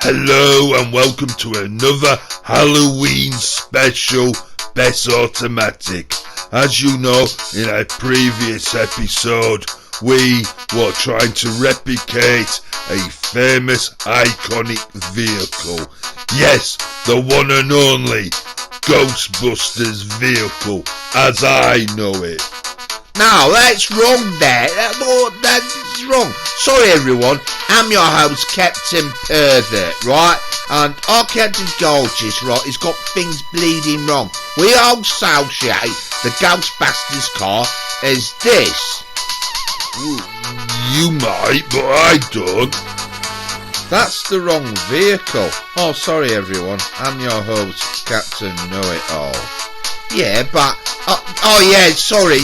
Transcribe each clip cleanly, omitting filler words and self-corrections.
Hello and welcome to another Halloween special Best Automatic. As you know, in a previous episode, we were trying to replicate a famous iconic vehicle. Yes, the one and only Ghostbusters vehicle, as I know it. No, that's wrong there. That's wrong. Sorry everyone, I'm your host Captain Pervert, right? And our Captain Gorgeous, right, has got things bleeding wrong. We all associate the Ghostbusters car as this. You might, but I don't. That's the wrong vehicle. Oh, sorry everyone, I'm your host Captain Know-It-All. Yeah, but... sorry,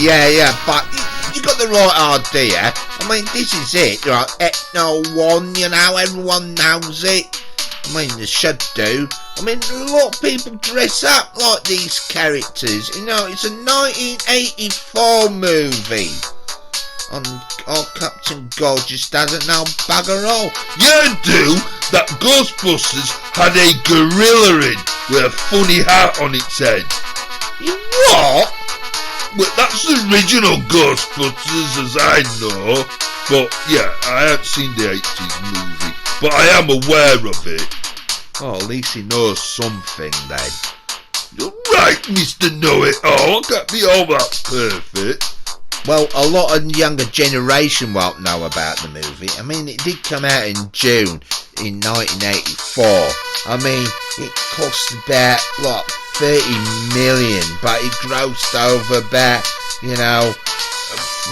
but you got the right idea. I mean, this is it, right? Ecto 1, you know, everyone knows it. I mean, they should do. I mean, a lot of people dress up like these characters. You know, it's a 1984 movie. And our Captain Gorgeous doesn't know bugger all. You do? That Ghostbusters had a gorilla in with a funny hat on its head. What? Well, that's the original Ghostbusters as I know. But yeah, I haven't seen the 80s movie, but I am aware of it. Oh, at least he knows something then. You're right, Mr. Know-It-All. Can't be all that perfect. Well, a lot of the younger generation won't know about the movie. I mean, it did come out in June in 1984. I mean, it cost about, 30 million, but it grossed over about,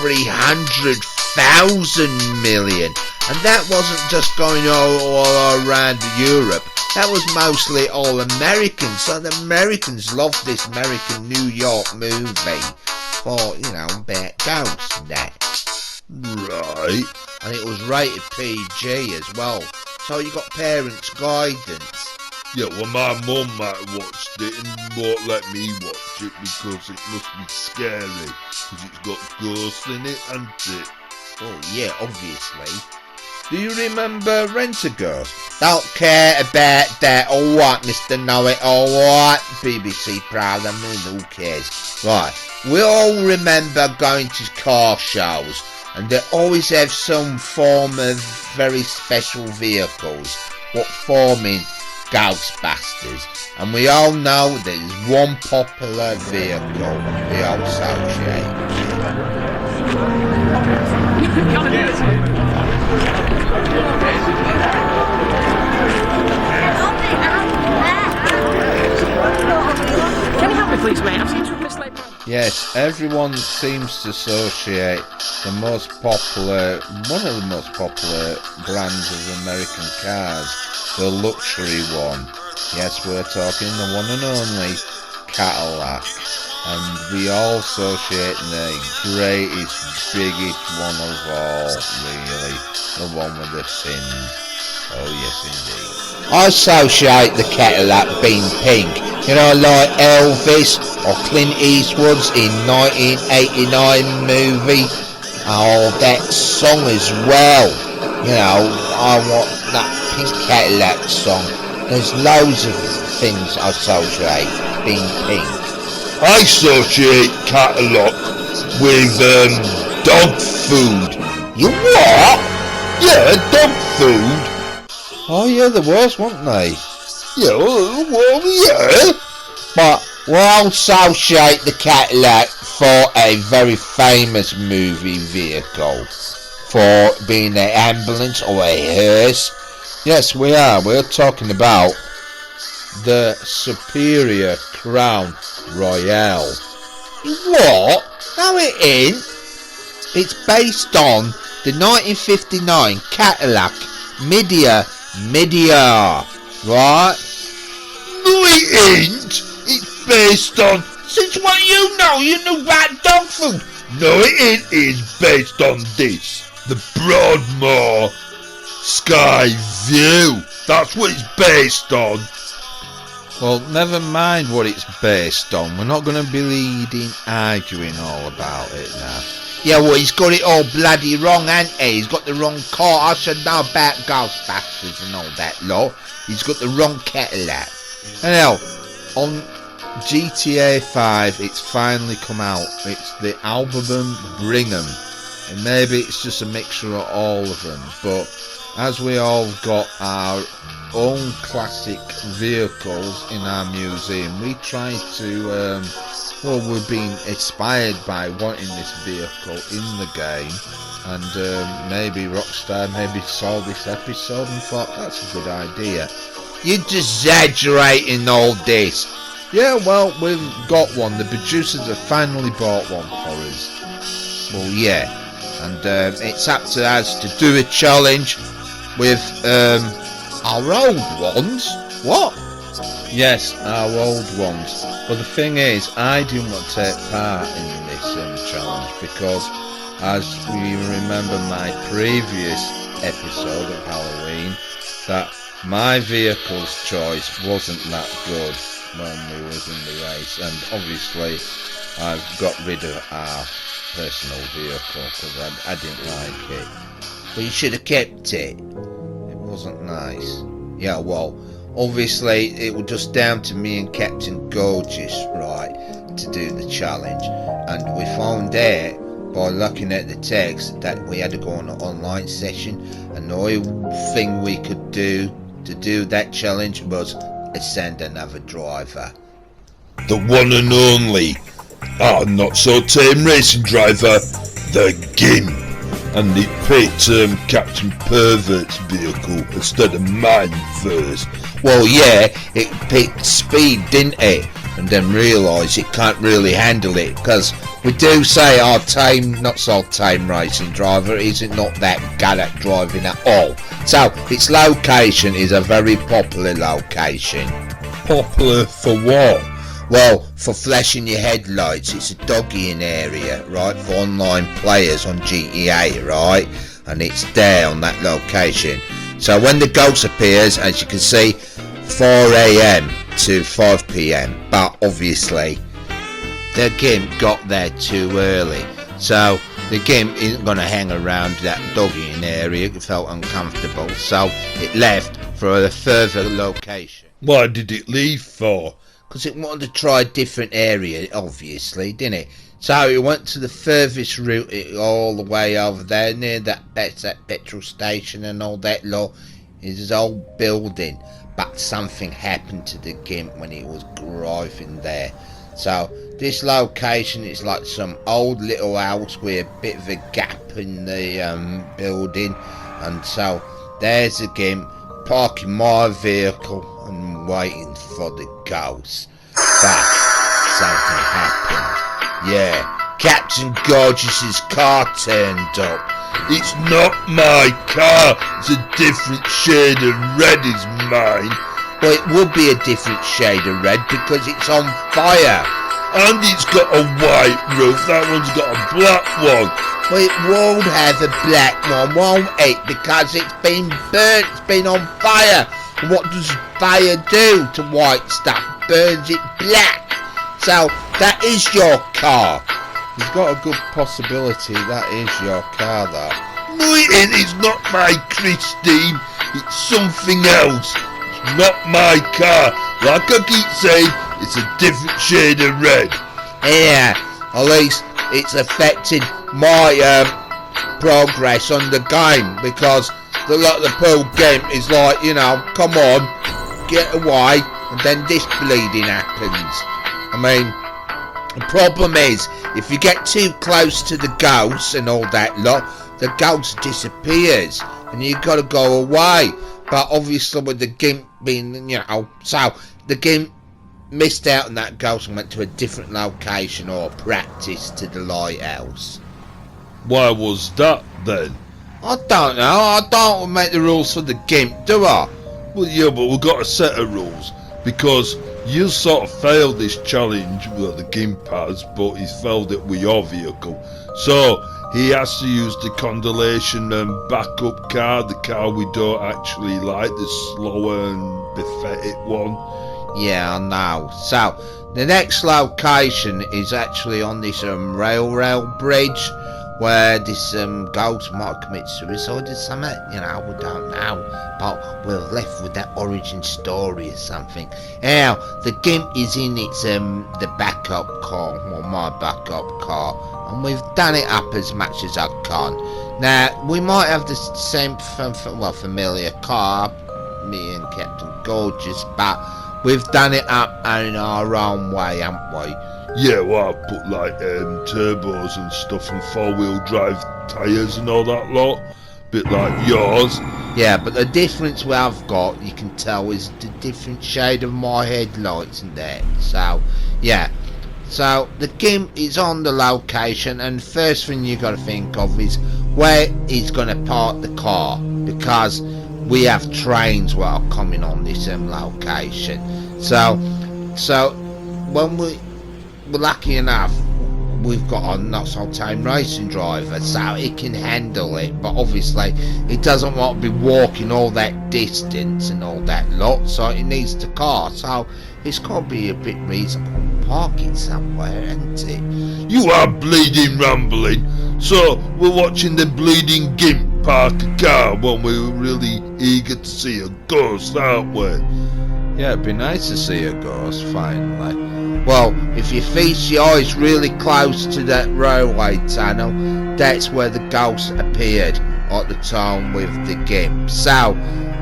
300,000 million. And that wasn't just going all around Europe. That was mostly all Americans. So the Americans loved this American New York movie for, about ghosts and that. Right. And it was rated PG as well. So you got parents' guidance. Yeah, well, my mum might have watched it and won't let me watch it because it must be scary. Because it's got ghosts in it, hasn't it? Oh, yeah, obviously. Do you remember Rent-A-Ghost? Don't care about that, alright, Mr. Know-It-All, alright? BBC program, who cares? Right, we all remember going to car shows, and they always have some form of very special vehicles, what forming Ghostbusters, and we all know there's one popular vehicle we all associate. Can you help me please, mate? I've seen you mislabeled. Yes, everyone seems to associate one of the most popular brands of American cars, the luxury one. Yes, we're talking the one and only Cadillac. And we all associate the greatest, biggest one of all, really. The one with the fins. Oh yes indeed. I associate the Cadillac being pink. Like Elvis or Clint Eastwood's in 1989 movie. Oh, that song as well. I want that pink Cadillac song. There's loads of things I associate being pink. I associate Cadillac with dog food. You what? Yeah, dog food. Oh yeah, there was, wasn't they? Yeah, well, yeah. But we'll associate the Cadillac for a very famous movie vehicle. For being an ambulance or a hearse. Yes, we are. We're talking about the Superior Crown Royale. What? No, it ain't. It's based on the 1959 Cadillac Meteor, right? No, it ain't. It's based on... Since what you know about dog food. No, it ain't. It's based on this. The Broadmoor Sky View. That's what it's based on. Well, never mind what it's based on. We're not going to be arguing all about it now. Yeah, well, he's got it all bloody wrong, hasn't he? He's got the wrong car. I should know about Ghostbusters and all that lot. He's got the wrong Cadillac. Anyhow, on GTA 5, it's finally come out. It's the album Bring 'em. And maybe it's just a mixture of all of them. But as we all got our own classic vehicles in our museum, we tried to... we've been inspired by wanting this vehicle in the game, and maybe Rockstar maybe saw this episode and thought that's a good idea. You're just exaggerating all this. Yeah, well, we've got one. The producers have finally bought one for us. Well, yeah, and it's up to us to do a challenge with our old ones. What? Yes, our old ones. But the thing is, I didn't want to take part in this challenge because, as we remember my previous episode of Halloween, that my vehicle's choice wasn't that good when we was in the race, and obviously I've got rid of our personal vehicle because I didn't like it. But you should have kept it. It wasn't nice. Yeah, well, obviously it was just down to me and Captain Gorgeous, right, to do the challenge, and we found out by looking at the text that we had to go on an online session, and the only thing we could do to do that challenge was send another driver. The one and only, not so tame racing driver, the Gimp. And it picked Captain Pervert's vehicle instead of mine first. Well, yeah, it picked speed, didn't it? And then realised it can't really handle it, because we do say our tame, not so tame racing driver isn't not that good at driving at all. So its location is a very popular location. Popular for what? Well, for flashing your headlights. It's a doggying area, right, for online players on GTA, right? And it's there on that location. So when the ghost appears, as you can see, 4 AM to 5 PM. But obviously, the Gimp got there too early. So the Gimp isn't going to hang around that doggying area. It felt uncomfortable. So it left for a further location. Why did it leave for? Because it wanted to try a different area, obviously, didn't it? So it went to the furthest route, all the way over there, near that petrol station and all that lot. It's his old building. But something happened to the Gimp when it was driving there. So this location is like some old little house with a bit of a gap in the building. And so there's the Gimp parking my vehicle and waiting for the ghost. But something happened. Yeah, Captain Gorgeous's car turned up. It's not my car. It's a different shade of red is mine. Well, it would be a different shade of red because it's on fire. And it's got a white roof. That one's got a black one. Well, it won't have a black one, won't it? Because it's been burnt. It's been on fire. What does fire do to white stuff? Burns it black. So that is your car. You've got a good possibility that is your car, that. No, it ain't. It's not my Christine. It's something else. It's not my car. Like I keep saying, it's a different shade of red. Yeah, at least it's affected my progress on the game, because the poor game is like, you know, come on, get away, and then this bleeding happens. I mean, the problem is, if you get too close to the ghost and all that lot, the ghost disappears, and you've got to go away. But obviously with the Gimp being, you know, so the Gimp missed out on that ghost and went to a different location or practice to the lighthouse. Why was that then? I don't know. I don't make the rules for the Gimp, do I? Well, yeah, but we've got a set of rules, because you sort of failed this challenge that the Gimp has, but he's failed it with your vehicle. So he has to use the condolation and backup car, the car we don't actually like, the slower and pathetic one. Yeah, I know. So the next location is actually on this railroad bridge, where this ghost might commit suicide or something. You know, we don't know, but we're left with that origin story or something. Now, the GIMP is in its the backup car, or my backup car, and we've done it up as much as I can. Now, we might have the same familiar car, me and Captain Gorgeous, but we've done it up in our own way, haven't we? Yeah, well, I put like turbos and stuff and 4-wheel drive tyres and all that lot. Bit like yours. Yeah, but the difference we have got, you can tell, is the different shade of my headlights and that. So, yeah. So, the GIMP is on the location, and first thing you got to think of is where he's going to park the car, because we have trains that are coming on this location. So when we're lucky enough, we've got a not so tame racing driver, so he can handle it, but obviously he doesn't want to be walking all that distance and all that lot, so he needs the car. So it's got to be a bit reasonable parking somewhere, isn't it? You are bleeding rambling. So we're watching the bleeding GIMP park a car when we're really eager to see a ghost, aren't we? Yeah, it'd be nice to see a ghost finally. Well, if you feast your eyes really close to that railway tunnel, that's where the ghost appeared at the time with the GIMP. So,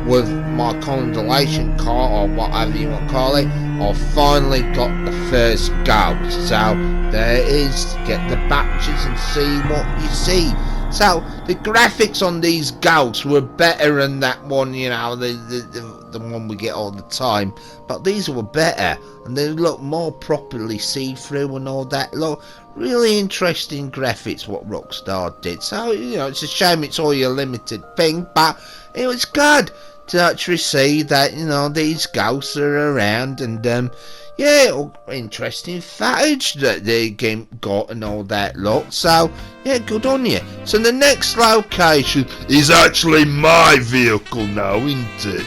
with my condolation car, or whatever you want to call it, I've finally got the first ghost. So, there it is. Get the batches and see what you see. So, the graphics on these ghosts were better than that one, you know, the one we get all the time. But these were better, and they look more properly see-through and all that. Look, really interesting graphics what Rockstar did. So, you know, it's a shame it's all your limited thing, but it was good to actually see that, you know, these ghosts are around, and yeah, interesting footage that the game got and all that lot. So, yeah, good on you. So the next location is actually my vehicle now, isn't it?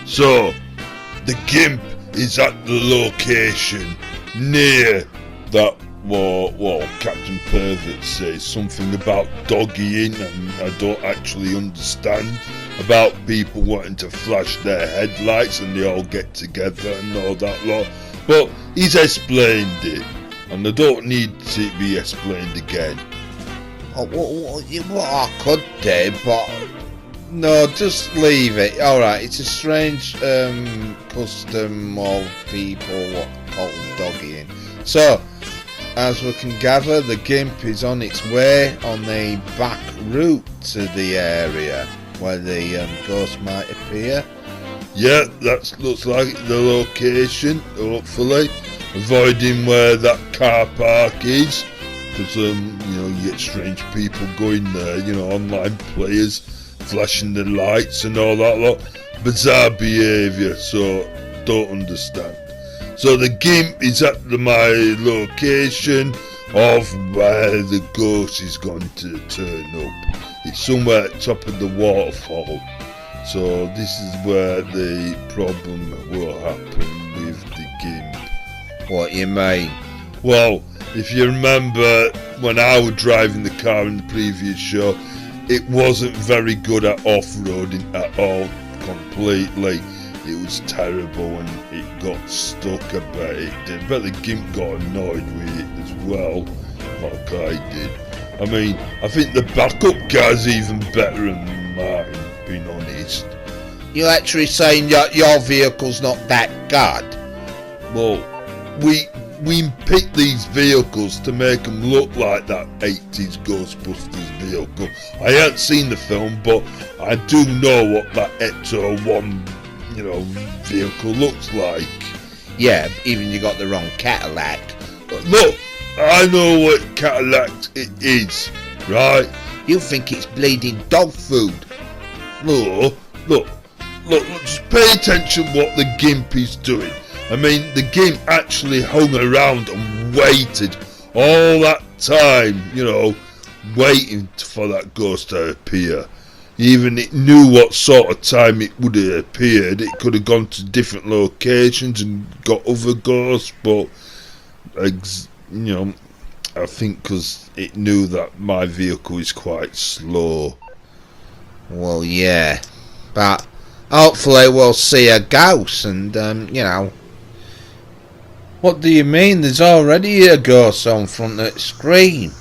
So, the GIMP is at the location near that what Captain Pervert says, something about doggying, and I don't actually understand, about people wanting to flash their headlights and they all get together and all that lot. But he's explained it, and I don't need to be explained again. Oh, what I could do, but no, just leave it. Alright, it's a strange custom of people what call doggying. So, as we can gather, the GIMP is on its way on the back route to the area where the ghost might appear. Yeah, that looks like the location, hopefully. Avoiding where that car park is, because, you know, you get strange people going there, you know, online players, flashing the lights and all that lot. Bizarre behaviour, so don't understand. So the GIMP is at my location of where the ghost is going to turn up. It's somewhere at top of the waterfall. So this is where the problem will happen with the GIMP. What you mean? Well, if you remember when I was driving the car in the previous show, it wasn't very good at off-roading at all, completely. It was terrible and it got stuck a bit. It did. But the GIMP got annoyed with it as well, like I did. I mean, I think the backup car's even better than mine, being honest. You're actually saying your vehicle's not that good? Well, we picked these vehicles to make them look like that 80s Ghostbusters vehicle. I haven't seen the film, but I do know what that Ecto 1, you know, vehicle looks like. Yeah, even you got the wrong Cadillac. Look, I know what Cadillac it is, right? You think it's bleeding dog food? Look, just pay attention what the GIMP is doing. I mean, the GIMP actually hung around and waited all that time, you know, waiting for that ghost to appear. Even it knew what sort of time it would have appeared. It could have gone to different locations and got other ghosts, but, you know, I think because it knew that my vehicle is quite slow. Well, yeah, but hopefully we'll see a ghost, and What do you mean? There's already a ghost on front of the screen.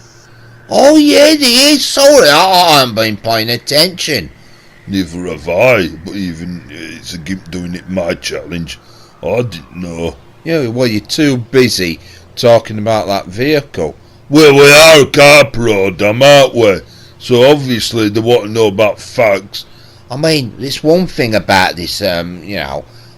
Oh yeah, there is. Sorry, I haven't been paying attention. Neither have I, but even it's a gimp doing it my challenge. I didn't know. Yeah, well, you're too busy talking about that vehicle. Well, we are a car program, aren't we? So obviously they want to know about facts. I mean, there's one thing about this,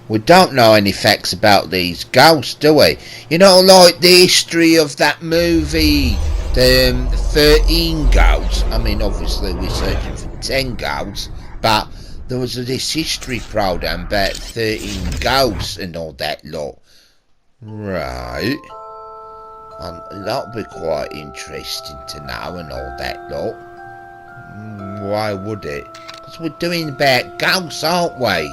we don't know any facts about these ghosts, do we? You know, like the history of that movie, the 13 ghosts. I mean, obviously we're searching for 10 ghosts, but there was this history program about 13 ghosts and all that lot. Right. That'll be quite interesting to know and all that lot. Why would it? Because we're doing about ghosts, aren't we?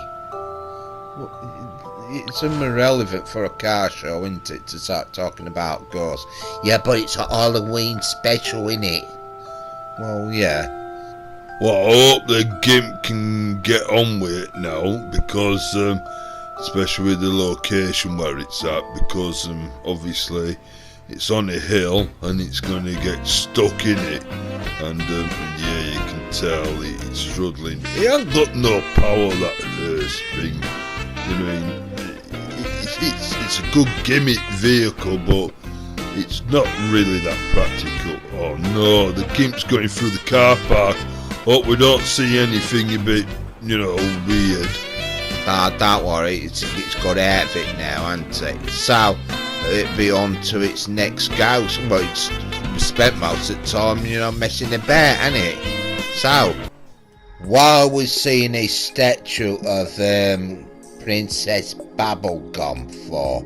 It's irrelevant for a car show, isn't it, to start talking about ghosts? Yeah, but it's a Halloween special, isn't it? Well, yeah. Well, I hope the gimp can get on with it now, because, especially with the location where it's at, because obviously it's on a hill and it's going to get stuck in it, and yeah, you can tell it's struggling. It ain't got no power, that hearse thing. You know, it's a good gimmick vehicle, but it's not really that practical. Oh no, the gimp's going through the car park. Hope we don't see anything a bit, weird. Don't worry, it's got out of it now, hasn't it? So, it'll be on to its next ghost. Well, it's spent most of the time, messing about, hasn't it? So, while we're seeing a statue of Princess Bubblegum for?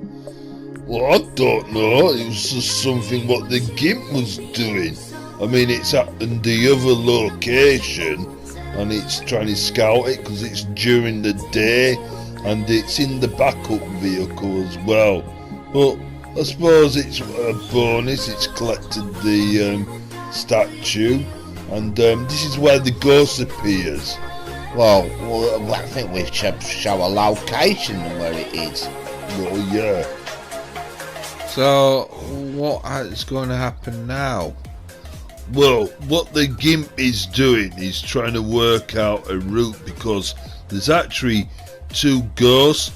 Well, I don't know. It was just something what the gimp was doing. I mean, it's at the other location, and it's trying to scout it because it's during the day, and it's in the backup vehicle as well. But I suppose it's a bonus. It's collected the statue, and this is where the ghost appears. Well, I think we should show a location where it is. Well, yeah. So, what is going to happen now? Well, what the gimp is doing is trying to work out a route, because there's actually two ghost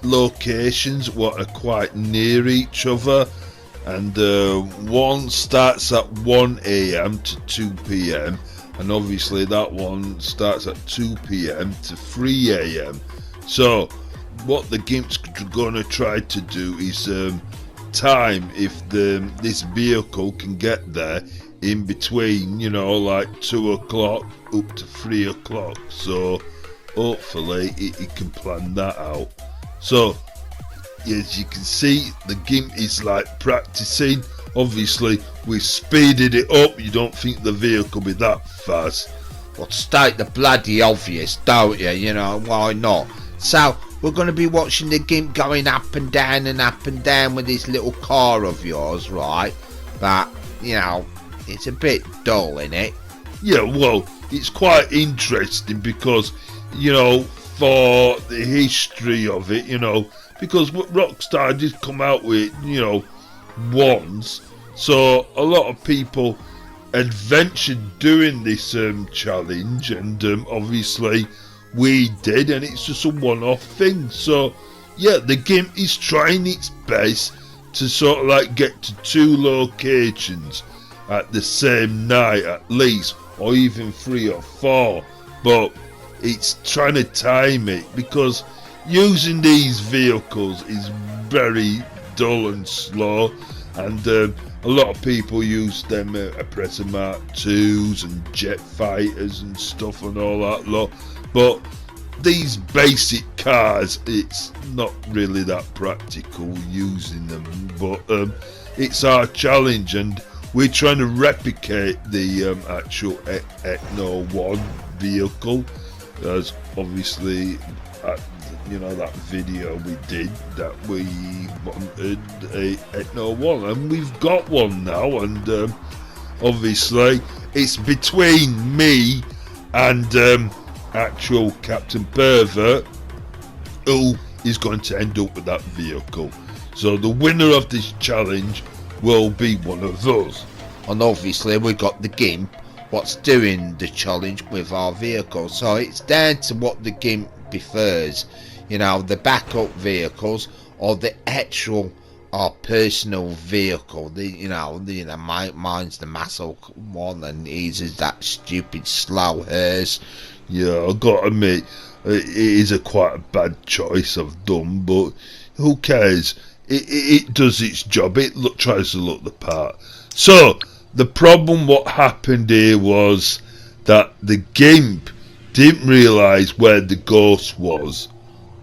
locations what are quite near each other, and one starts at 1 a.m. to 2 p.m. and obviously that one starts at 2 p.m. to 3 a.m. So what the gimp's going to try to do is time if this vehicle can get there in between, like 2 o'clock up to 3 o'clock. So hopefully it can plan that out. So as you can see, the gimp is like practicing. Obviously we speeded it up. You don't think the vehicle will be that fast? Well, state the bloody obvious, don't you? Why not? So we're going to be watching the gimp going up and down with this little car of yours, right? But it's a bit dull, isn't it? Yeah, well, it's quite interesting because, for the history of it, because Rockstar did come out with, once, so a lot of people adventured doing this challenge, and obviously we did, and it's just a one-off thing. So yeah, the gimp is trying its best to sort of like get to 2 locations at the same night at least, or even 3 or 4, but it's trying to time it, because using these vehicles is very dull and slow, and a lot of people use them Oppressor Mark 2s and jet fighters and stuff and all that lot, but these basic cars, it's not really that practical using them. But it's our challenge, and we're trying to replicate the actual Ecno 1 vehicle, as obviously that video we did that we wanted a Ecto 1, and we've got one now, and obviously it's between me and actual Captain Pervert who is going to end up with that vehicle. So the winner of this challenge will be one of us. And obviously we've got the GIMP what's doing the challenge with our vehicle, so it's down to what the GIMP prefers, the backup vehicles or the actual our personal vehicle. Mine's the muscle one and his is that stupid slow hers. Yeah, I've got to admit, it is quite a bad choice I've done, but who cares? It does its job. It tries to look the part. So the problem what happened here was that the GIMP didn't realise where the ghost was.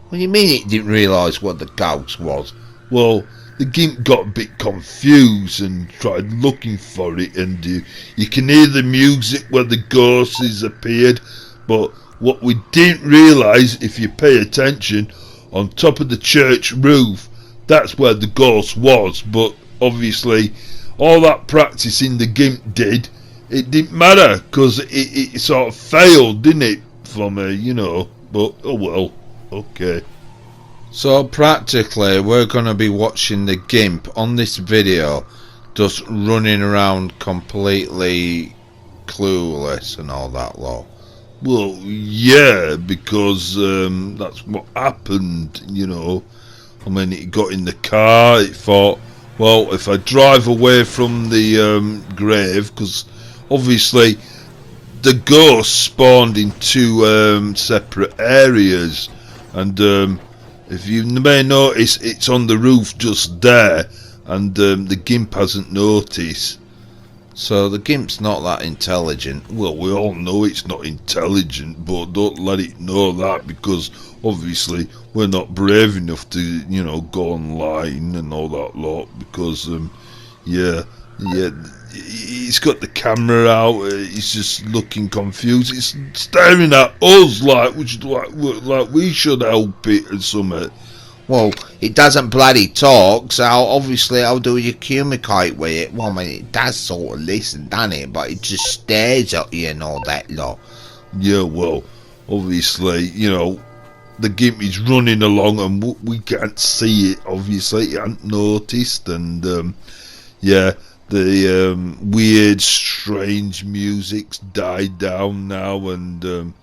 What do you mean it didn't realise what the ghost was? Well, the GIMP got a bit confused and tried looking for it, and you can hear the music where the ghost has appeared, but what we didn't realise, if you pay attention, on top of the church roof, that's where the ghost was. But obviously all that practicing the GIMP did, it didn't matter, because it sort of failed, didn't it, for me, but oh well, okay. So practically we're going to be watching the GIMP on this video just running around completely clueless and all that lot. Well, yeah, because that's what happened, I mean, it got in the car, it thought, well, if I drive away from the grave, because obviously the ghost spawned in two separate areas, and if you may notice, it's on the roof just there, and the GIMP hasn't noticed. So the GIMP's not that intelligent. Well, we all know it's not intelligent, but don't let it know that, because obviously we're not brave enough to, go online and all that lot, because it's got the camera out, it's just looking confused, it's staring at us like we should help it or something. Well, it doesn't bloody talk, so obviously how do you communicate with it? Well, I mean, it does sort of listen, doesn't it? But it just stares at you and all that lot. Yeah, well, obviously, the GIMP is running along and we can't see it, obviously, it hasn't noticed, and the weird, strange music's died down now, and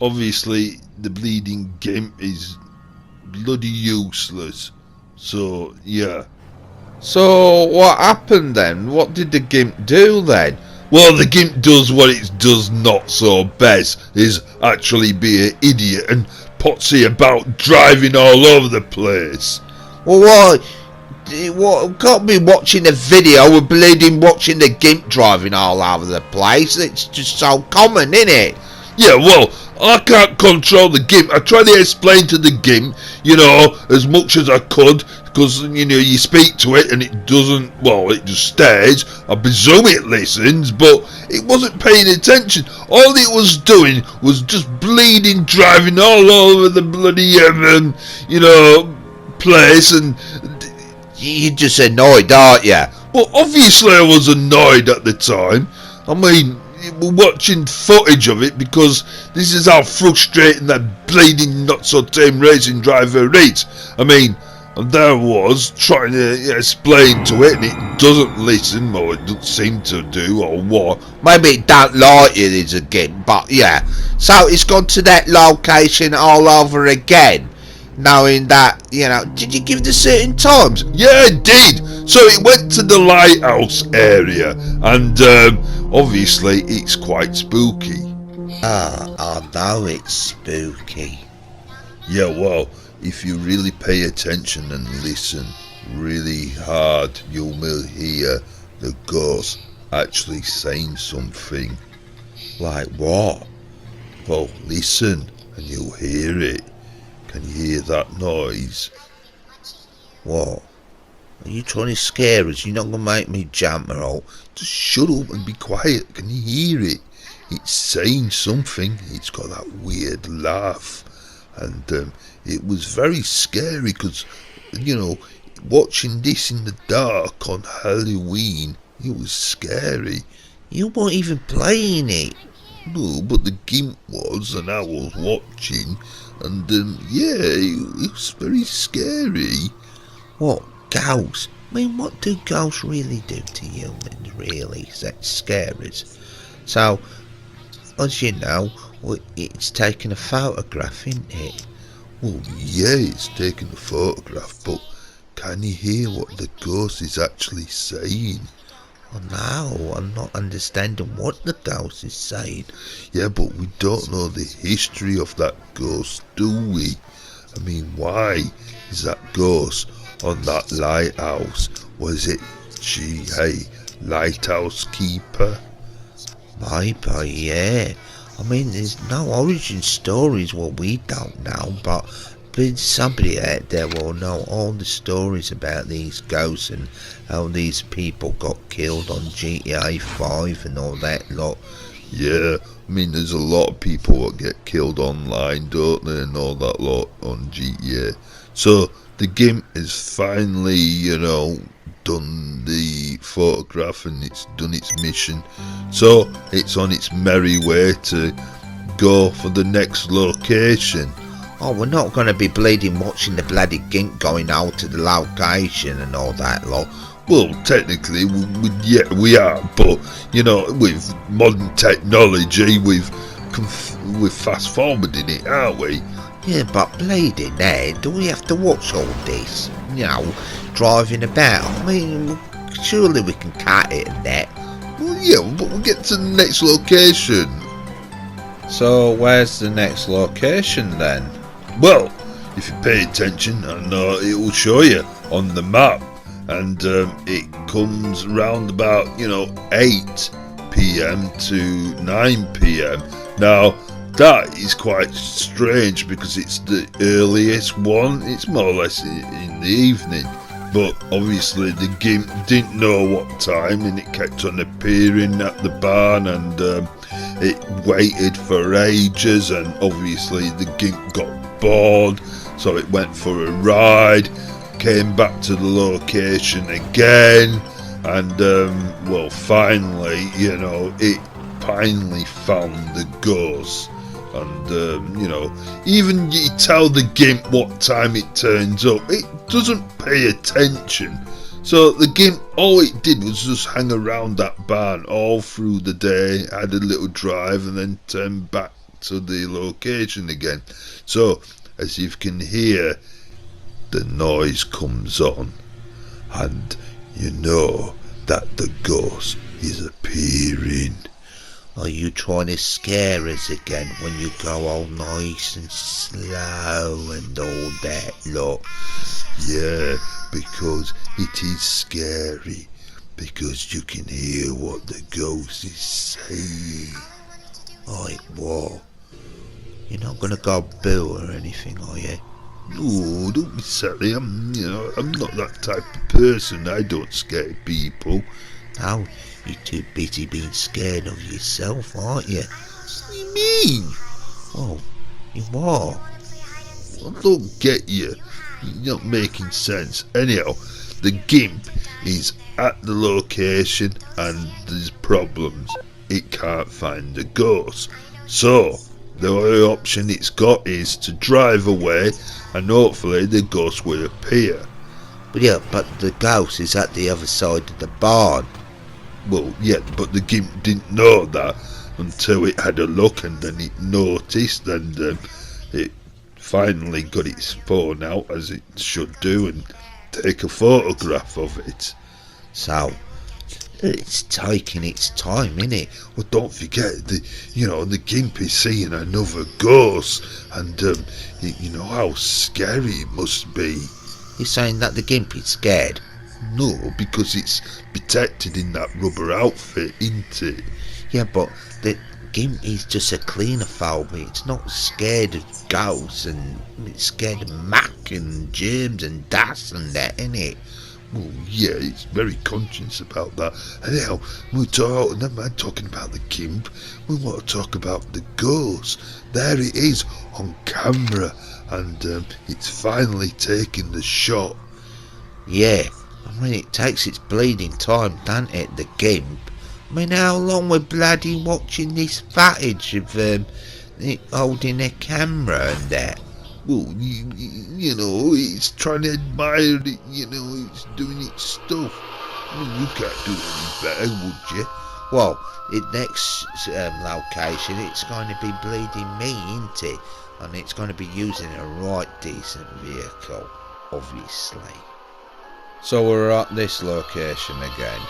obviously the bleeding GIMP is bloody useless. So yeah. So what happened then? What did the GIMP do then? Well, the GIMP does what it does not so best, is actually be an idiot and potsy about driving all over the place. Well, what can't be watching a video with bleeding watching the GIMP driving all over the place? It's just so common, isn't it? Yeah, well, I can't control the GIMP. I try to explain to the GIMP, as much as I could, because, you speak to it and it doesn't, well, it just stares. I presume it listens, but it wasn't paying attention. All it was doing was just bleeding, driving all over the bloody, place, and you're just annoyed, aren't you? Well, obviously I was annoyed at the time. I mean, we're watching footage of it because this is how frustrating that bleeding not-so-tame racing driver is. I mean, and there I was trying to explain to it, and it doesn't listen, or it doesn't seem to do, or what. Maybe it don't like it is again, but yeah. So it's gone to that location all over again, knowing that, did you give the certain times? Yeah, I did. So it went to the lighthouse area, and obviously it's quite spooky. I know it's spooky. Yeah, well, if you really pay attention and listen really hard, you will hear the ghost actually saying something. Like what? Well, listen and you'll hear it. Can you hear that noise? What? Are you trying to scare us? You're not going to make me jump or all? Just shut up and be quiet. Can you hear it? it's saying something. It's got that weird laugh, and it was very scary because, watching this in the dark on Halloween, it was scary. You weren't even playing it. No, but the gimp was, and I was watching, and yeah, it was very scary. What, ghosts? I mean, what do ghosts really do to humans, really, that scare us? So, as you know, it's taken a photograph, isn't it? Well, yeah, it's taken a photograph, but can you hear what the ghost is actually saying? Oh no, I'm not understanding what the ghost is saying. Yeah, but we don't know the history of that ghost, do we? I mean, why is that ghost on that lighthouse? Was it, lighthouse keeper? Maybe, yeah. I mean, there's no origin stories what we don't know, but there's somebody out there will know all the stories about these ghosts and how these people got killed on GTA 5 and all that lot. Yeah, I mean, there's a lot of people that get killed online, don't they, and all that lot on GTA. So, the GIMP has finally, done the photograph and it's done its mission. So, it's on its merry way to go for the next location. Oh, we're not going to be bleeding watching the bloody gimp going out to the location and all that lot. Well, technically, we are, but, with modern technology, we've fast-forwarding it, aren't we? Yeah, but bleeding heck, do we have to watch all this? Driving about. I mean, surely we can cut it and that. Well, yeah, but we'll get to the next location. So, where's the next location then? Well, if you pay attention, and it will show you on the map. And it comes round about 8 p.m. to 9 p.m. Now that is quite strange because it's the earliest one. It's more or less in the evening, but obviously the gimp didn't know what time, and it kept on appearing at the barn, and it waited for ages, and obviously the gimp got bored, so it went for a ride. Came back to the location again, and finally, it finally found the ghost. And even you tell the gimp what time it turns up, it doesn't pay attention. So the gimp, all it did was just hang around that barn all through the day, had a little drive, and then turned back to the location again. So, as you can hear, the noise comes on, and you know that the ghost is appearing. Are you trying to scare us again when you go all nice and slow and all that lot? Yeah, because it is scary, because you can hear what the ghost is saying. Right, what? You're not gonna go boo or anything, are you? No, don't be silly. I'm not that type of person. I don't scare people. No, you're too busy being scared of yourself, aren't you? What do you mean? Oh, you are. I don't get you. You're not making sense. Anyhow, the gimp is at the location and there's problems. It can't find the ghost. So, the only option it's got is to drive away, and hopefully the ghost will appear. But the ghost is at the other side of the barn. Well, yeah, but the gimp didn't know that until it had a look, and then it noticed, and it finally got its phone out, as it should do, and take a photograph of it. So, it's taking its time, innit? Well, don't forget, the gimp is seeing another ghost, and you know how scary it must be. You're saying that the gimp is scared? No, because it's protected in that rubber outfit, isn't it? Yeah, but the gimp is just a cleanophobe. It's not scared of ghosts, and it's scared of muck and germs and dust and that, innit? Well, yeah, it's very conscious about that. And now, never mind talking about the gimp, we want to talk about the ghost. There it is, on camera, and it's finally taking the shot. Yeah, I mean, it takes its bleeding time, doesn't it, the gimp? I mean, how long we're bloody watching this footage of it holding a camera and that? Well, you know, it's trying to admire it, you know, it's doing its stuff. I mean, you can't do it any better, would you? Well, in next location, it's going to be bleeding me, isn't it? And it's going to be using a right decent vehicle, obviously. So we're at this location again.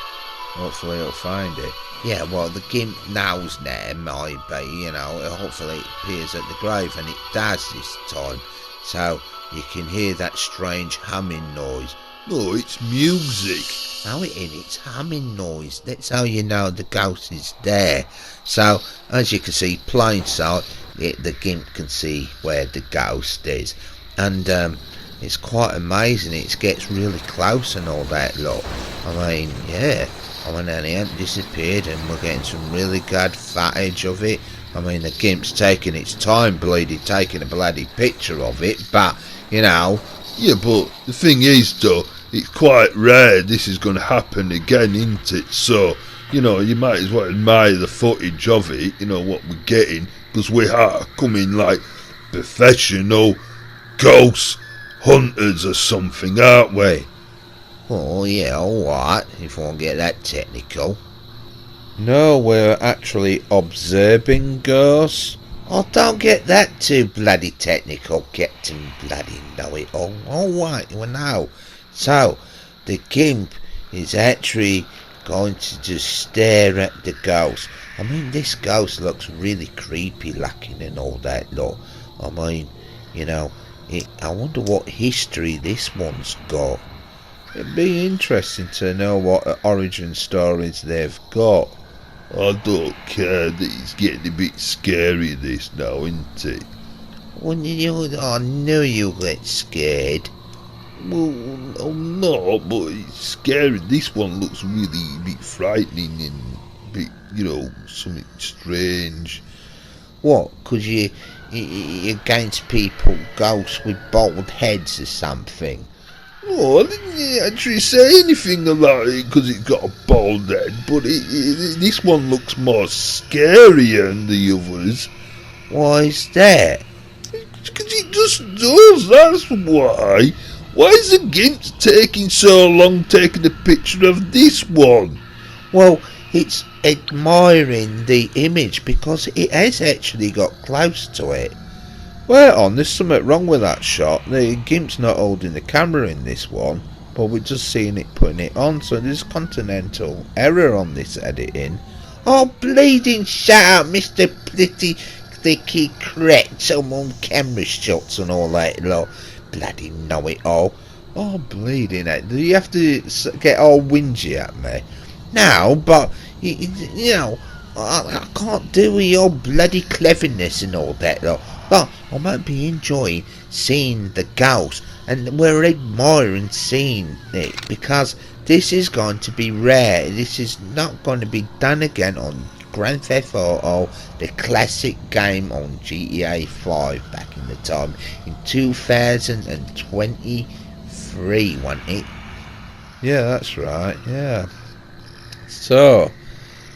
Hopefully it'll find it. Yeah, well, the gimp knows now, maybe, you know, hopefully it appears at the grave, and it does this time. So you can hear that strange humming noise. No, it's music. No, it ain't, it's humming noise. That's how you know the ghost is there. So, as you can see, plain sight, the gimp can see where the ghost is. And, it's quite amazing. It gets really close and all that lot. I mean, yeah. I mean, and it hasn't disappeared, and we're getting some really good footage of it. I mean, the gimp's taking its time, taking a bloody picture of it, but, you know. Yeah, but the thing is, though, it's quite rare this is going to happen again, isn't it? So, you know, you might as well admire the footage of it, you know, what we're getting, because we are coming like professional ghost hunters or something, aren't we? Oh, yeah, alright, if you want to get that technical. No, we're actually observing ghosts. Oh, don't get that too bloody technical, Captain Bloody Know-It-All. Alright, well, no. So, the gimp is actually going to just stare at the ghost. I mean, this ghost looks really creepy looking and all that lot. I mean, you know, I wonder what history this one's got. It'd be interesting to know what origin stories they've got. I don't care that it's getting a bit scary this now, isn't it? I knew you'd get scared. Well, no, but it's scary. This one looks really a bit frightening and a bit, you know, something strange. What? Because you're against people, ghosts with bald heads or something? Oh, I didn't actually say anything about it because it's got a bald head, but this one looks more scarier than the others. Why is that? Because it just does, that's why. Why is the gimp taking so long taking a picture of this one? Well, it's admiring the image because it has actually got close to it. Wait on, there's something wrong with that shot. The gimp's not holding the camera in this one, but we're just seeing it putting it on, so there's continental error on this editing. Oh, bleeding shut up, Mr. Pretty Thicky Crack, someone camera shots and all that lot. Bloody know-it-all. Oh, bleeding it. Do you have to get all whingy at me? No, but, you know, I can't do with your bloody cleverness and all that lot. But I might be enjoying seeing the ghost, and we're admiring seeing it, because this is going to be rare. This is not going to be done again on Grand Theft Auto, the classic game on GTA 5 back in the time, in 2023, wasn't it? Yeah, that's right, yeah. So,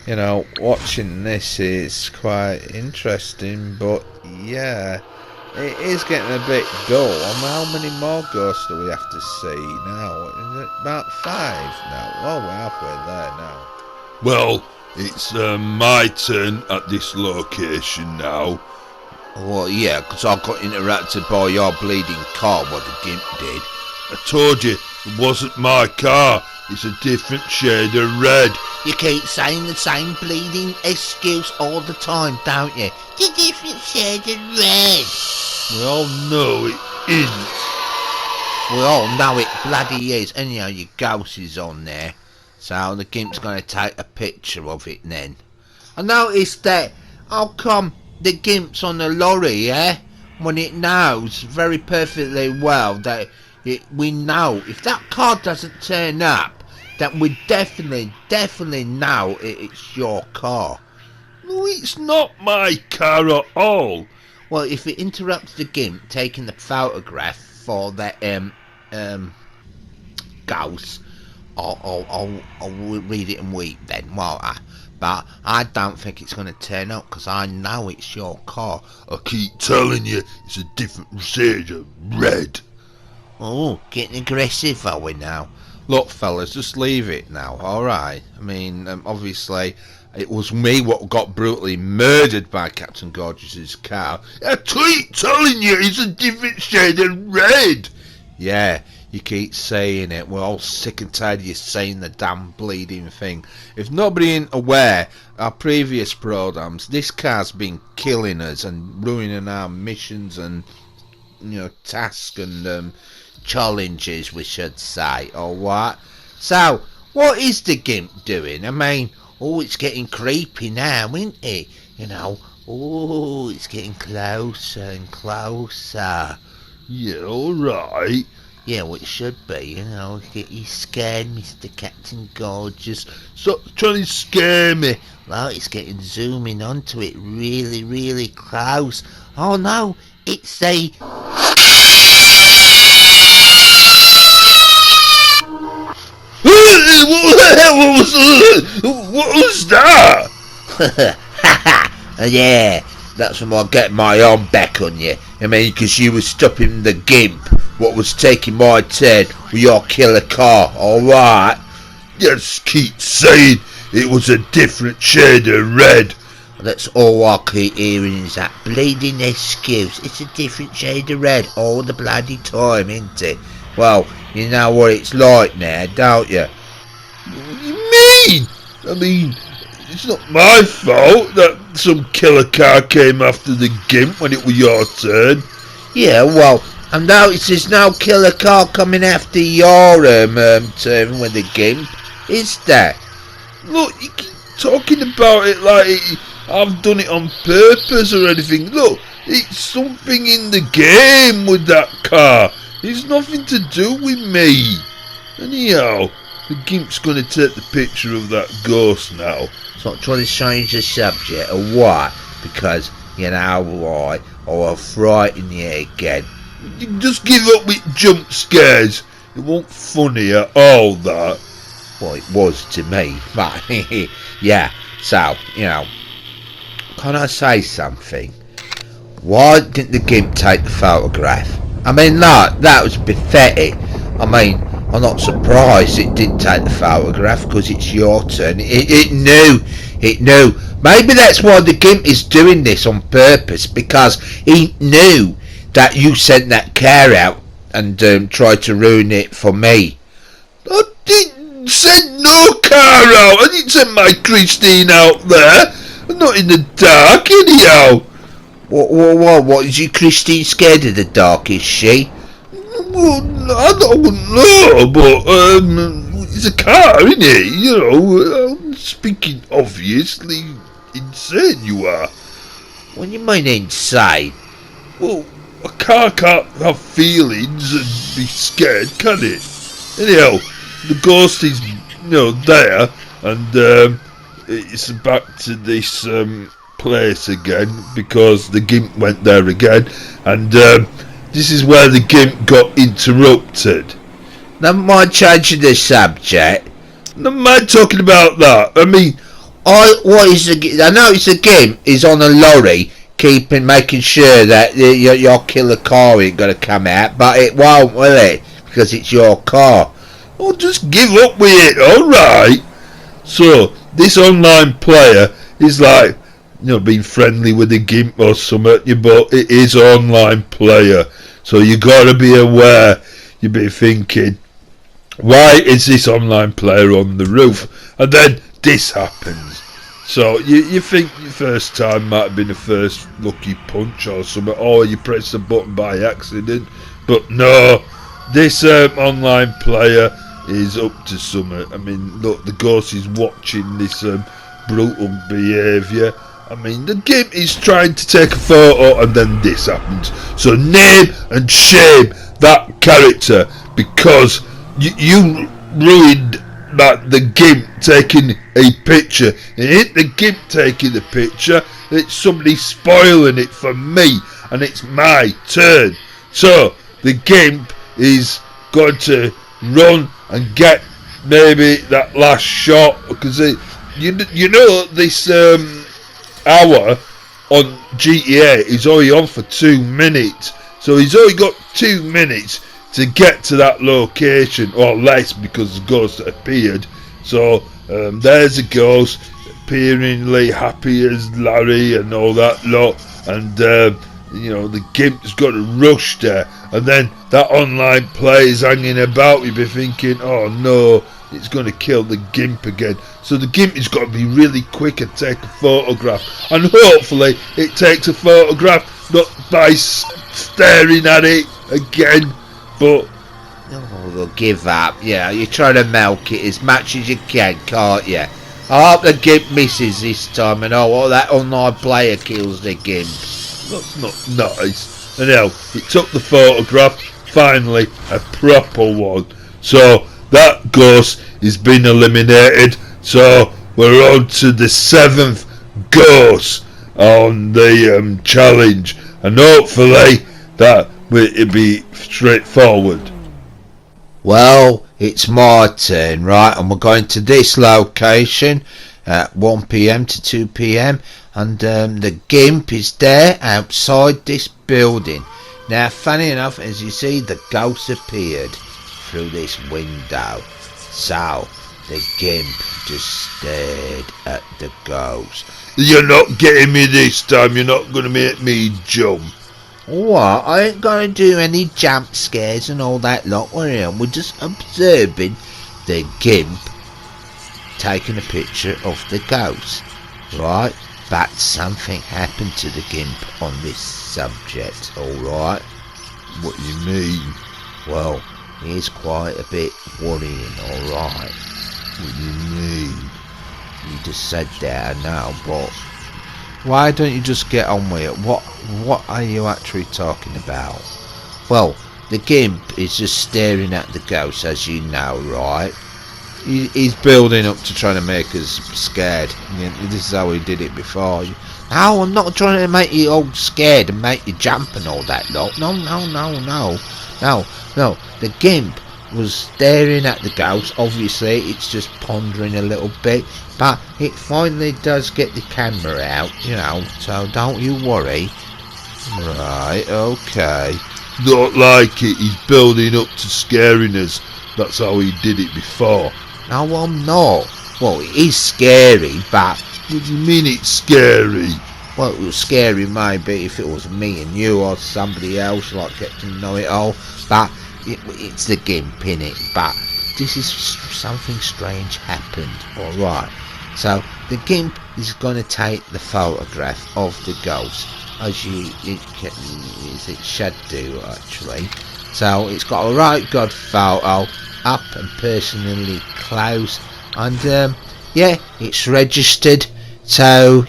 you know, watching this is quite interesting, but yeah, it is getting a bit dull. I mean, how many more ghosts do we have to see now? Is it about 5 now? Oh, we're halfway there now. Well, it's my turn at this location now. Well, yeah, because I got interrupted by your bleeding car, what the gimp did. I told you, it wasn't my car. It's a different shade of red. You keep saying the same bleeding excuse all the time, don't you? The different shade of red. We all know it isn't. We all know it bloody is. Anyhow, your ghost is on there. So the gimp's going to take a picture of it then. I noticed that. How come the gimp's on the lorry, yeah? When it knows very perfectly well that We know if that car doesn't turn up, then we definitely know it's your car. No, it's not my car at all. Well, if it interrupts the GIMP taking the photograph for that ghost, I'll read it and weep then, won't I? But I don't think it's going to turn up because I know it's your car. I keep telling you, it's a different shade of red. Oh, getting aggressive, are we now? Look, fellas, just leave it now, alright? I mean, obviously, it was me what got brutally murdered by Captain Gorgeous's car. I keep telling you, it's a different shade of red. Yeah, you keep saying it. We're all sick and tired of you saying the damn bleeding thing. If nobody ain't aware, our previous programs, this car's been killing us and ruining our missions and, tasks and, challenges, we should say, or what? So, what is the GIMP doing? I mean, it's getting creepy now, isn't it? It's getting closer and closer. Yeah, alright. Yeah, well, it should be, get you scared, Mr. Captain Gorgeous. Stop trying to scare me. Well, it's getting zooming onto it really, really close. Oh no, it's a... What was that? Yeah, that's when I get my arm back on you. I mean, because you were stopping the GIMP, what was taking my turn with your killer car, alright? Just keep saying it was a different shade of red. That's all I keep hearing is that bleeding excuse. It's a different shade of red all the bloody time, isn't it? Well, you know what it's like now, don't you? What do you mean? I mean, it's not my fault that some killer car came after the GIMP when it was your turn. Yeah, well, I noticed there's no killer car coming after your turn with the GIMP, is there? Look, you keep talking about it like I've done it on purpose or anything. Look, it's something in the game with that car. It's nothing to do with me. Anyhow, the GIMP's going to take the picture of that ghost now. It's not trying to change the subject or what? Because, you know why? I'll frighten you again. You just give up with jump scares. It wasn't funny at all, that. Well, it was to me, but yeah, so, can I say something? Why didn't the GIMP take the photograph? I mean, no, that was pathetic. I mean, I'm not surprised it didn't take the photograph because it's your turn. It knew. Maybe that's why the GIMP is doing this on purpose, because he knew that you sent that car out and tried to ruin it for me. I didn't send no car out. I didn't send my Christine out there. I'm not in the dark anyhow. What is your Christine scared of the dark, is she? Well, I don't know, but it's a car, isn't it? I'm speaking obviously insane you are. What do you mean insane? Well, a car can't have feelings and be scared, can it? Anyhow, the ghost is, there, and it's back to this place again because the GIMP went there again, and this is where the GIMP got interrupted. Never mind changing the subject. Never mind talking about that. I mean, I noticed the GIMP is on a lorry, making sure that your killer car ain't gonna come out, but it won't, will it? Because it's your car. Well, just give up with it, alright? So, this online player is like, being friendly with the GIMP or something, but it is online player. So you gotta be aware. You'll be thinking, why is this online player on the roof? And then this happens. So you think your first time might have been the first lucky punch or something, or you press the button by accident. But no, this online player is up to something. I mean, look, the ghost is watching this brutal behaviour. I mean, the GIMP is trying to take a photo and then this happens. So name and shame that character because you ruined that the Gimp taking a picture. It ain't the Gimp taking the picture, it's somebody spoiling it for me, and it's my turn. So the Gimp is going to run and get maybe that last shot, because you know this hour on GTA is only on for 2 minutes, so he's only got 2 minutes to get to that location, or less, because the ghost appeared. So there's a ghost appearingly happy as Larry and all that lot, and you know, the Gimp's got to rush there, and then that online play is hanging about. You'll be thinking, oh no, it's going to kill the Gimp again. So the Gimp has got to be really quick and take a photograph, and hopefully it takes a photograph, not by staring at it again. But oh, they'll give up. Yeah, you're trying to milk it as much as you can, can't you? I hope the Gimp misses this time, and that online player kills the Gimp. that's not nice. And now he took the photograph, finally a proper one. So that ghost has been eliminated. So we're on to the 7th ghost on the challenge, and hopefully that will be straightforward. Well, it's my turn, right? And we're going to this location at 1 p.m. to 2 p.m. and the Gimp is there outside this building. Now, funny enough, as you see, the ghost appeared through this window. So the Gimp just stared at the ghost. You're not getting me this time. You're not going to make me jump. What? I ain't gonna do any jump scares and all that lot. We're just observing the Gimp taking a picture of the ghost, right? But something happened to the Gimp on this subject, alright? What do you mean? Well, he's quite a bit worrying, alright? What do you mean? You just said that, I know, but why don't you just get on with it? What are you actually talking about? Well, the Gimp is just staring at the ghost, as you know, right? He's building up to trying to make us scared. This is how he did it before. No, I'm not trying to make you all scared and make you jump and all that lot. No. The Gimp was staring at the ghost. Obviously, it's just pondering a little bit, but it finally does get the camera out, so don't you worry. Right, okay. Don't like it. He's building up to scaring us. That's how he did it before. No, I'm not. Well, it is scary, but... What do you mean it's scary? Well, it was scary maybe if it was me and you or somebody else, like Captain Know-It-All, but it's the Gimp, innit? But this is something strange happened, alright? So, the Gimp is going to take the photograph of the ghost, as it should do, actually. So, it's got a right good photo, up and personally close, and yeah, it's registered to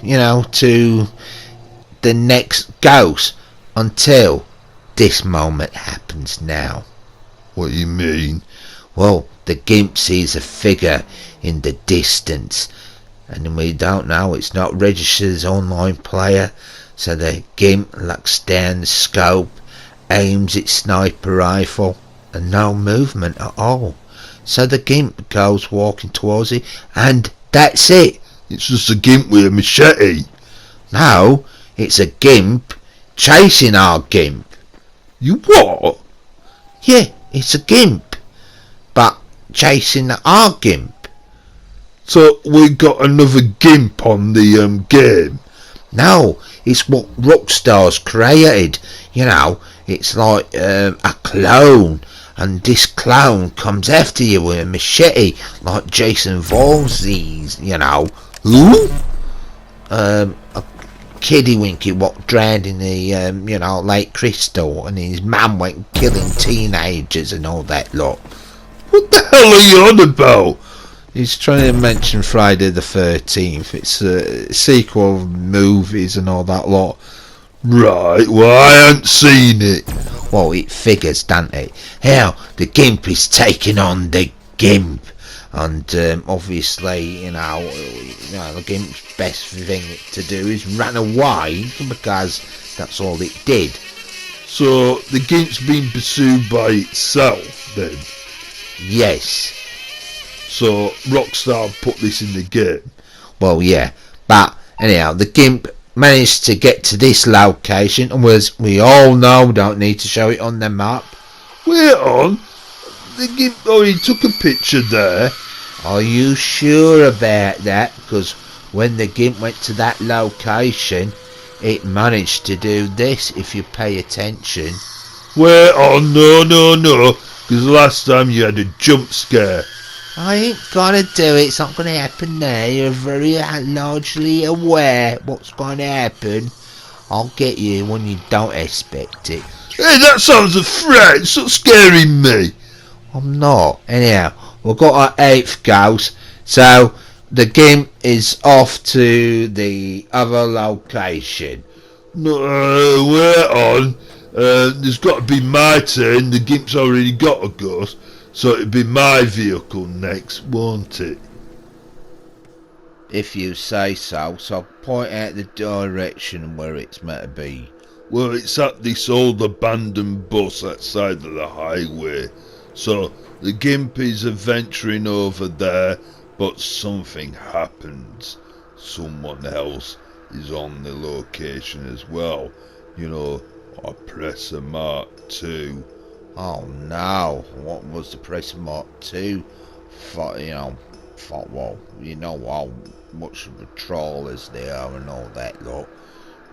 the next ghost until this moment happens now. What do you mean? Well, the Gimp sees a figure in the distance, and we don't know, it's not registered as online player, so the Gimp looks down the scope, aims its sniper rifle, and no movement at all. So the Gimp goes walking towards it, and that's it. It's just a Gimp with a machete. No, it's a Gimp chasing our Gimp. You what? Yeah, it's a Gimp, but chasing our Gimp. So we got another Gimp on the game? No, it's what Rockstar's created. It's like a clone, and this clone comes after you with a machete, like Jason Voorhees, Who? A kiddywinky what drowned in the, Lake Crystal, and his mum went killing teenagers and all that lot. What the hell are you on about? He's trying to mention Friday the 13th. It's a sequel of movies and all that lot. Right, well I haven't seen it. Well, it figures, doesn't it? How the Gimp is taking on the Gimp. And obviously, the Gimp's best thing to do is run away, because that's all it did. So the Gimp's been pursued by itself then? Yes. So Rockstar put this in the game? Well, yeah. But anyhow, the Gimp managed to get to this location, and as we all know, we don't need to show it on the map. Wait on. The Gimp, he took a picture there. Are you sure about that? Because when the Gimp went to that location, it managed to do this, if you pay attention. Wait on, no. Because last time you had a jump scare. I ain't gonna do it, it's not gonna happen now. You're very largely aware what's gonna happen. I'll get you when you don't expect it. Hey, that sounds a threat. Stop scaring me. I'm not. Anyhow, we've got our 8th ghost, so the Gimp is off to the other location. No, wait on. There's got to be my turn. The Gimp's already got a ghost, so it'll be my vehicle next, won't it? If you say so, so point out the direction where it's meant to be. Well, it's at this old abandoned bus outside of the highway. So the Gimp is adventuring over there, but something happens. Someone else is on the location as well. I press a Mark II. Oh no, what was the price of Mark II? How much of a troll is there and all that lot.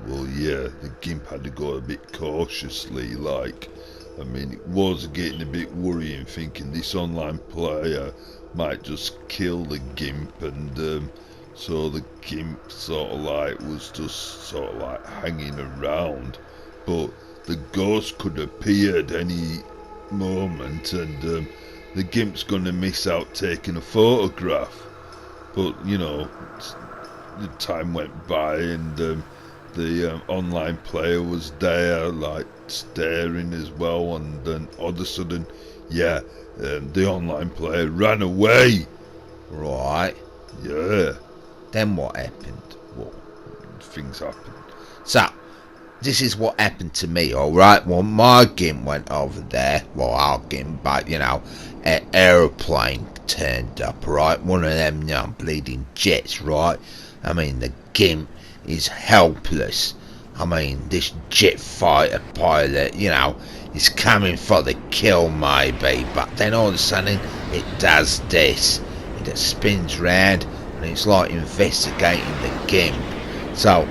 Well, yeah, the Gimp had to go a bit cautiously, like. I mean, it was getting a bit worrying, thinking this online player might just kill the Gimp, and so the Gimp was just hanging around. But the ghost could appear at any moment, and the Gimp's gonna miss out taking a photograph. But the time went by, and the online player was there, staring as well, and then all of a sudden, the online player ran away. Right. Yeah. Then what happened? Well, things happened. So, this is what happened to me, alright? Well, my Gimp went over there. Well, our Gimp, but, an aeroplane turned up, right? One of them, bleeding jets, right? I mean, the Gimp is helpless. I mean, this jet fighter pilot, is coming for the kill maybe, but then all of a sudden it does this. It just spins round and it's like investigating the Gimp. So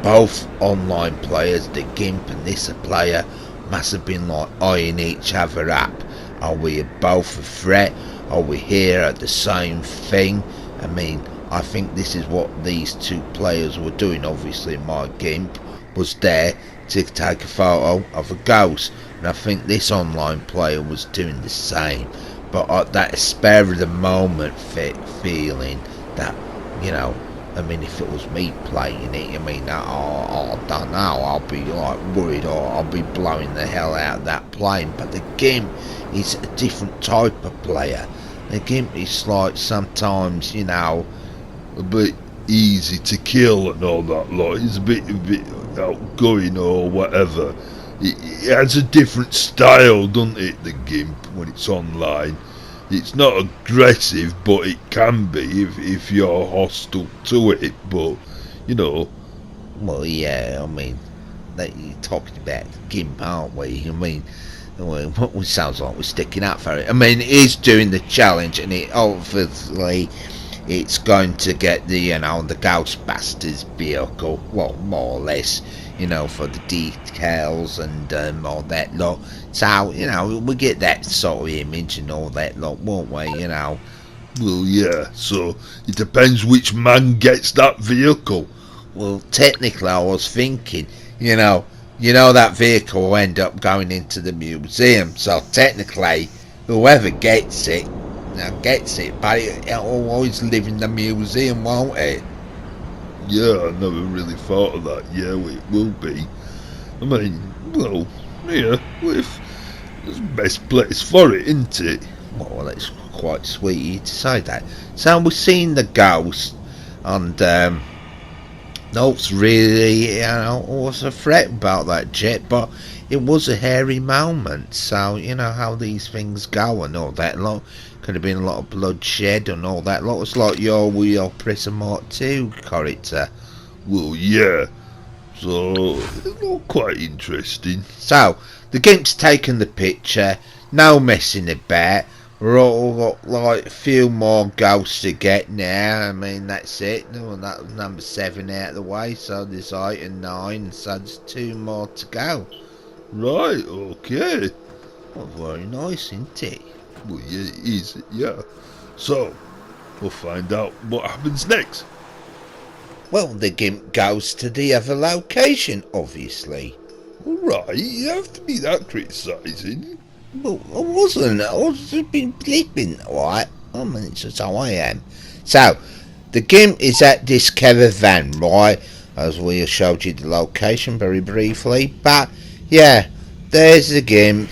both online players, the Gimp and this player, must have been eyeing each other up. Are we both a threat? Are we here at the same thing? I mean, I think this is what these two players were doing. Obviously my Gimp was there to take a photo of a ghost, and I think this online player was doing the same. But that spur of the moment feeling that, I mean, if it was me playing it, I don't know, I'll be worried, or I'll be blowing the hell out of that plane. But the Gimp is a different type of player. The Gimp is sometimes, A bit easy to kill and all that lot. He's a bit outgoing or whatever. It has a different style, doesn't it, the Gimp, when it's online. It's not aggressive, but it can be if you're hostile to it. But, Well, yeah, I mean, you're talking about the Gimp, aren't we? I mean, it sounds like we're sticking up for it. I mean, it is doing the challenge, and it obviously it's going to get the the Ghostbusters vehicle, well, more or less, for the decals and all that lot. So we get that sort of image and all that lot, won't we? Well, yeah. So it depends which man gets that vehicle. Well, technically, I was thinking, that vehicle will end up going into the museum. So technically, whoever gets it, but it'll always live in the museum, won't it? Yeah, I never really thought of that. Yeah, it will be. I mean, well, Yeah, with the best place for it, isn't it? Well, that's quite sweet of you to say that. So we've seen the ghost, and Nope's really, was a threat about that jet, but it was a hairy moment. So you know how these things go and all that. Lot could have been a lot of bloodshed and all that. Lot was like your Prison Mark 2 character. Well, yeah. So, it looked quite interesting. So the gimp's taken the picture. No messing about. We're all got like a few more ghosts to get now. I mean, that's it. Well, that was number 7 out of the way. So there's 8 and 9. So there's 2 more to go. Right, okay. Well, very nice, isn't it? Well, yeah, it is, yeah. So, we'll find out what happens next. Well, the gimp goes to the other location, obviously. Right, you have to be that criticising. Well, I wasn't. I was just been bleeping, alright? I mean, it's just how I am. So, the gimp is at this caravan, right? As we showed you the location very briefly. But, yeah, there's the gimp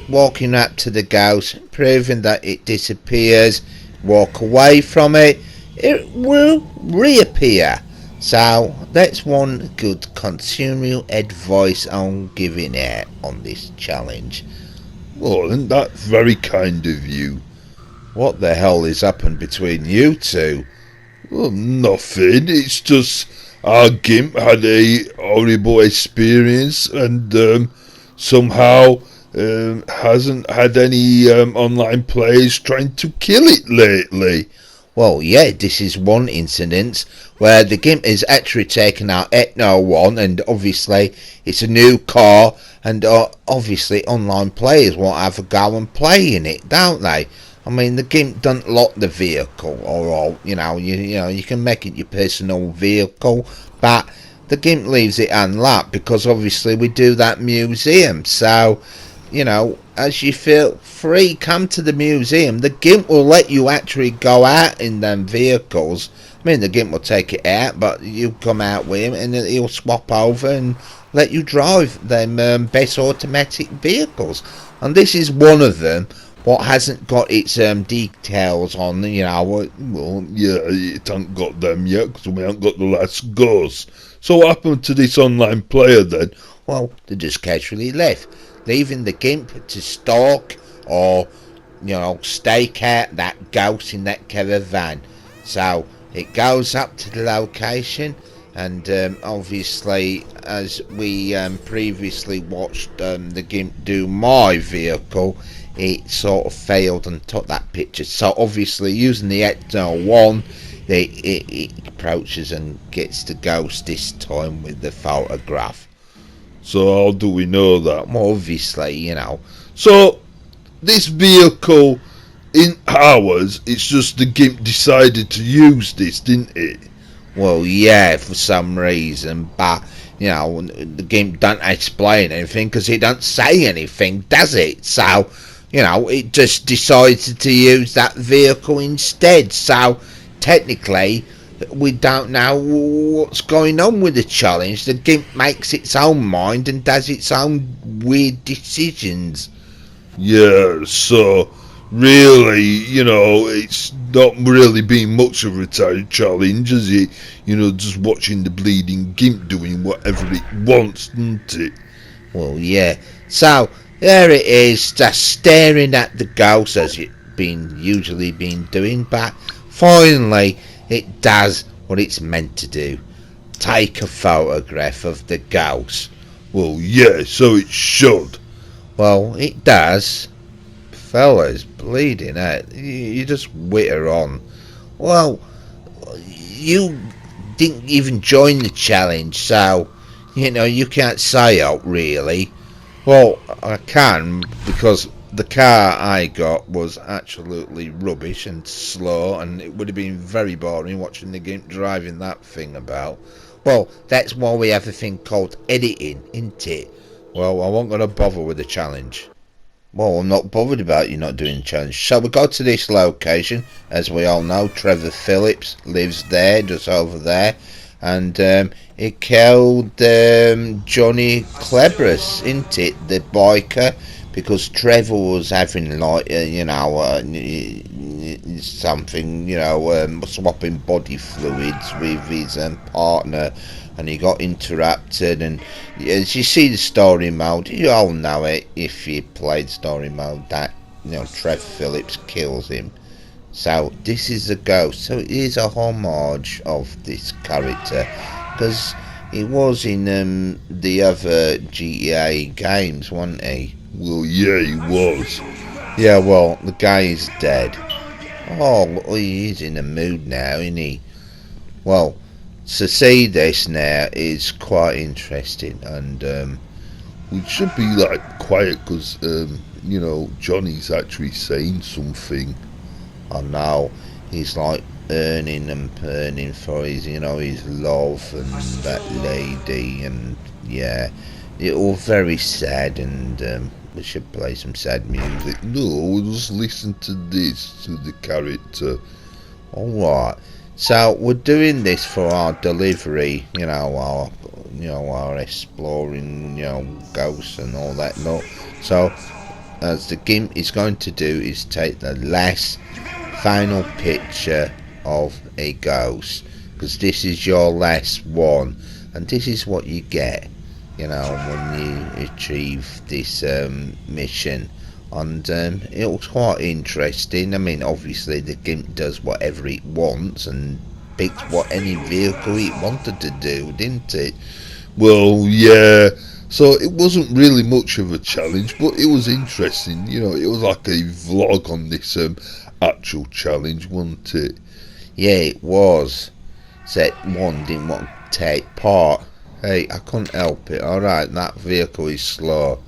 walking up to the ghost, proving that it disappears. Walk away from it, it will reappear. So, that's one good consumer advice I'm giving out on this challenge. Oh, and that's very kind of you. What the hell is happened between you two? Well, nothing. It's just our gimp had a horrible experience and somehow hasn't had any online players trying to kill it lately. Well, yeah, this is one incident where the gimp is actually taken out Ethno 1, and obviously it's a new car, and obviously online players won't have a go and play in it, don't they? I mean, the gimp doesn't lock the vehicle, or you know, you can make it your personal vehicle, but the gimp leaves it unlocked because obviously we do that museum. So, you know, as you feel free, come to the museum. The gimp will let you actually go out in them vehicles. I mean, the gimp will take it out, but you come out with him and he'll swap over and let you drive them best automatic vehicles. And this is one of them. What hasn't got its details on, you know. Well, yeah, it hasn't got them yet because we haven't got the last ghost. So what happened to this online player then? Well, they just casually left, leaving the gimp to stalk or, you know, stake out that ghost in that caravan. So it goes up to the location, and obviously, as we previously watched the gimp do my vehicle, it sort of failed and took that picture. So obviously, using the Ecto 1, it approaches and gets the ghost this time with the photograph. So how do we know that? Well, obviously, you know. So this vehicle in ours, it's just the gimp decided to use this, didn't it? Well, yeah, for some reason, but you know, the gimp don't explain anything because it don't say anything, does it? So, you know, it just decided to use that vehicle instead. So, technically, we don't know what's going on with the challenge. The gimp makes its own mind and does its own weird decisions. Yeah, so really, you know, it's not really been much of a challenge, is it? You know, just watching the bleeding gimp doing whatever it wants, isn't it? Well, yeah. So, there it is, just staring at the ghost as it usually been doing, but finally it does what it's meant to do. Take a photograph of the ghost. Well, yeah, so it should. Well, it does. Fella's bleeding out. You just witter on. Well, you didn't even join the challenge, so, you know, you can't say out really. Well, I can, because the car I got was absolutely rubbish and slow, and it would have been very boring watching the gimp driving that thing about. Well, that's why we have a thing called editing, isn't it? Well, I won't going to bother with the challenge. Well, I'm not bothered about you not doing the challenge. So we go to this location. As we all know, Trevor Phillips lives there, just over there. and it killed Johnny Cleberus, isn't it, the biker, because Trevor was having like something, swapping body fluids with his partner, and he got interrupted. And as you see the story mode, you all know it if you played story mode, that Trev Phillips kills him. So this is a ghost. So it is a homage of this character, because he was in the other GTA games, wasn't he? Well, yeah, he was. Yeah, well, the guy is dead. Oh, he is in a mood now, isn't he? Well, to see this now is quite interesting, and We should be like quiet because, Johnny's actually saying something. I know he's like earning and burning for his love and that lady, and yeah, it all very sad, and we should play some sad music. No, we'll just listen to this, to the character. Alright, so we're doing this for our delivery, our exploring, ghosts and all that lot. So, as the GIMP is going to do is take the last final picture of a ghost, because this is your last one, and this is what you get, when you achieve this mission. And it was quite interesting. I mean, obviously the GIMP does whatever it wants and picks what any vehicle it wanted to do, didn't it? Well, yeah. So it wasn't really much of a challenge, but it was interesting. It was like a vlog on this actual challenge, wasn't it? Yeah, it was. Set one didn't want to take part. Hey, I couldn't help it. Alright, that vehicle is slow.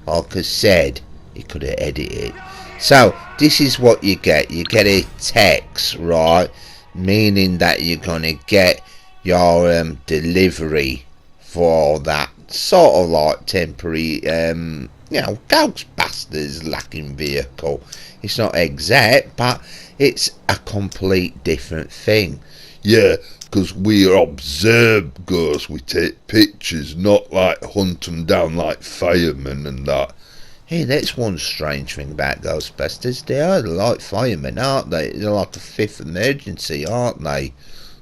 Like I said, he could have edited. So, this is what you get. You get a text, right? Meaning that you're going to get your delivery for that sort of like temporary, Ghostbusters lacking vehicle. It's not exact, but it's a complete different thing. Yeah, because we observe ghosts, we take pictures, not like hunt them down like firemen and that. Hey, that's one strange thing about Ghostbusters. They are like firemen, aren't they? They're like a fifth emergency, aren't they?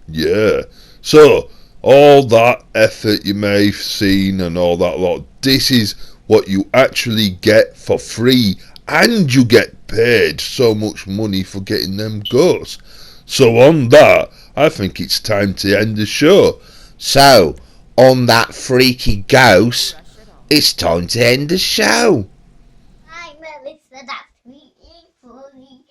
Yeah. So, all that effort you may have seen and all that lot, this is what you actually get for free, and you get paid so much money for getting them ghosts. So on that, I think it's time to end the show. So, on that freaky ghost, it's time to end the show. Hi, Melissa, that's really funny.